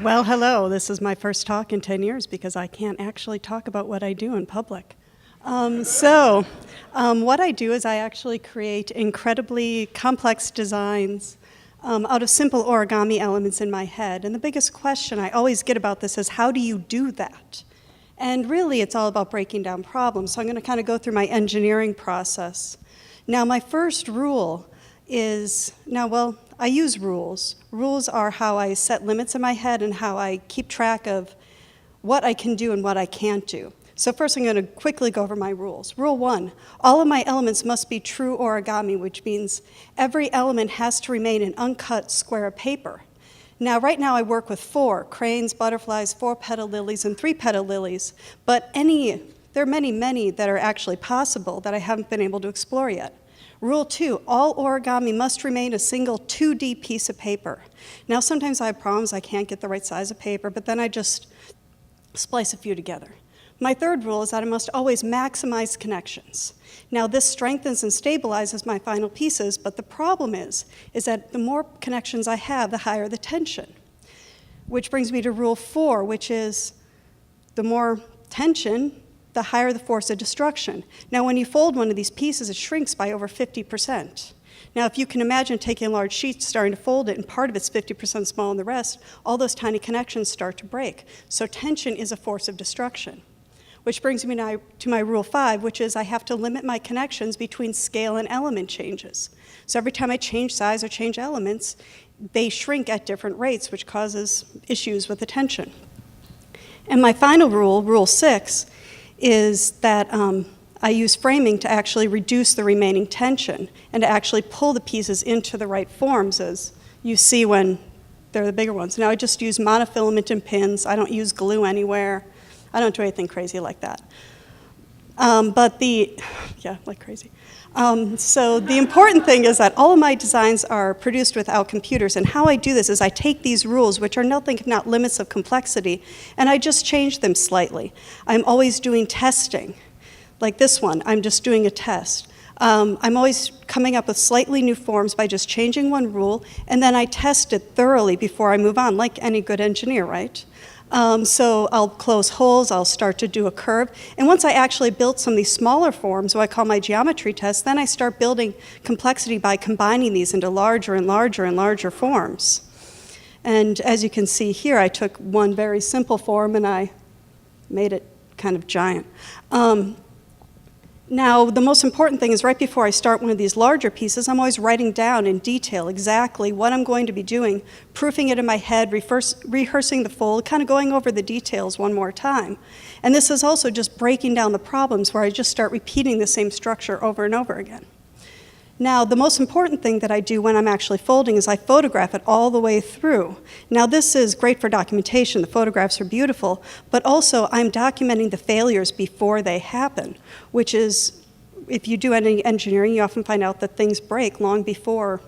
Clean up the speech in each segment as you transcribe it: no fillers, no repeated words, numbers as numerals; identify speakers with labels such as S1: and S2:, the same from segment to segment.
S1: Well, hello. This is my first talk in 10 years because I can't actually talk about what I do in public. What I do is I actually create incredibly complex designs out of simple origami elements in my head. And the biggest question I always get about this is, how do you do that? And really, it's all about breaking down problems. So I'm going to kind of go through my engineering process. Now, my first rule is, I use rules. Rules are how I set limits in my head and how I keep track of what I can do and what I can't do. So first I'm going to quickly go over my rules. Rule 1, all of my elements must be true origami, which means every element has to remain an uncut square of paper. Now, right now I work with 4 cranes, butterflies, 4-petal lilies, and 3-petal lilies, but there are many, many that are actually possible that I haven't been able to explore yet. Rule 2, all origami must remain a single 2D piece of paper. Now, sometimes I have problems, I can't get the right size of paper, but then I just splice a few together. My third rule is that I must always maximize connections. Now, this strengthens and stabilizes my final pieces, but the problem is that the more connections I have, the higher the tension. Which brings me to rule 4, which is the more tension, the higher the force of destruction. Now, when you fold one of these pieces, it shrinks by over 50%. Now, if you can imagine taking a large sheet, starting to fold it, and part of it's 50% smaller than the rest, all those tiny connections start to break. So tension is a force of destruction. Which brings me now to my rule 5, which is I have to limit my connections between scale and element changes. So every time I change size or change elements, they shrink at different rates, which causes issues with the tension. And my final rule, rule 6, is that I use framing to actually reduce the remaining tension and to actually pull the pieces into the right forms, as you see when they're the bigger ones. Now, I just use monofilament and pins. I don't use glue anywhere. I don't do anything crazy like that. Like crazy. So the important thing is that all of my designs are produced without computers, and how I do this is I take these rules, which are nothing if not limits of complexity, and I just change them slightly. I'm always doing testing. Like this one, I'm just doing a test. I'm always coming up with slightly new forms by just changing one rule, and then I test it thoroughly before I move on, like any good engineer, right? So I'll close holes, I'll start to do a curve, and once I actually build some of these smaller forms, what I call my geometry test, then I start building complexity by combining these into larger and larger and larger forms. And as you can see here, I took one very simple form and I made it kind of giant. Now, the most important thing is right before I start one of these larger pieces, I'm always writing down in detail exactly what I'm going to be doing, proofing it in my head, rehearsing the fold, kind of going over the details one more time. And this is also just breaking down the problems where I just start repeating the same structure over and over again. Now, the most important thing that I do when I'm actually folding is I photograph it all the way through. Now, this is great for documentation. The photographs are beautiful, but also I'm documenting the failures before they happen, which is, if you do any engineering, you often find out that things break long before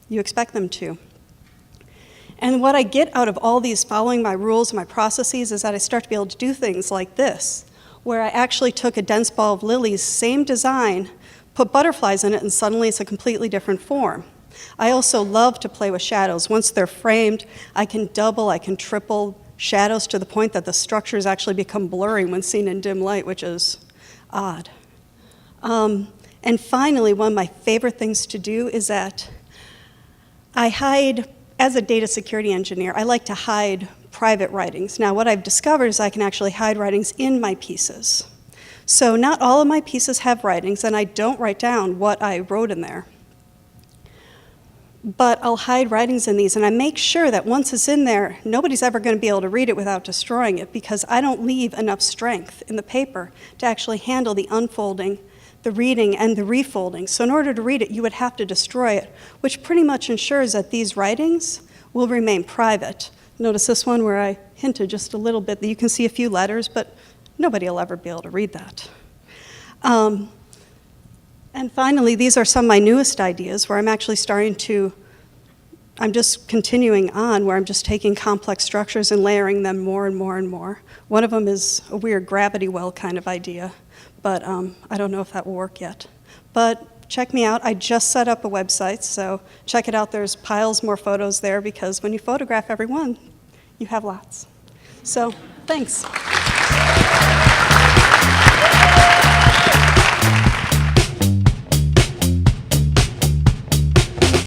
S1: you expect them to. And what I get out of all these following my rules and my processes is that I start to be able to do things like this, where I actually took a dense ball of lilies, same design, put butterflies in it, and suddenly it's a completely different form. I also love to play with shadows. Once they're framed, I can double, I can triple shadows to the point that the structures actually become blurry when seen in dim light, which is odd. And finally, one of my favorite things to do is that I hide, as a data security engineer, I like to hide private writings. Now, what I've discovered is I can actually hide writings in my pieces. So not all of my pieces have writings, and I don't write down what I wrote in there. But I'll hide writings in these, and I make sure that once it's in there, nobody's ever going to be able to read it without destroying it, because I don't leave enough strength in the paper to actually handle the unfolding, the reading, and the refolding. So in order to read it, you would have to destroy it, which pretty much ensures that these writings will remain private. Notice this one where I hinted just a little bit that you can see a few letters, but nobody will ever be able to read that. And finally, these are some of my newest ideas where I'm actually I'm just continuing on where I'm just taking complex structures and layering them more and more and more. One of them is a weird gravity well kind of idea, but I don't know if that will work yet. But check me out. I just set up a website, so check it out. There's piles more photos there because when you photograph every one, you have lots. So, thanks.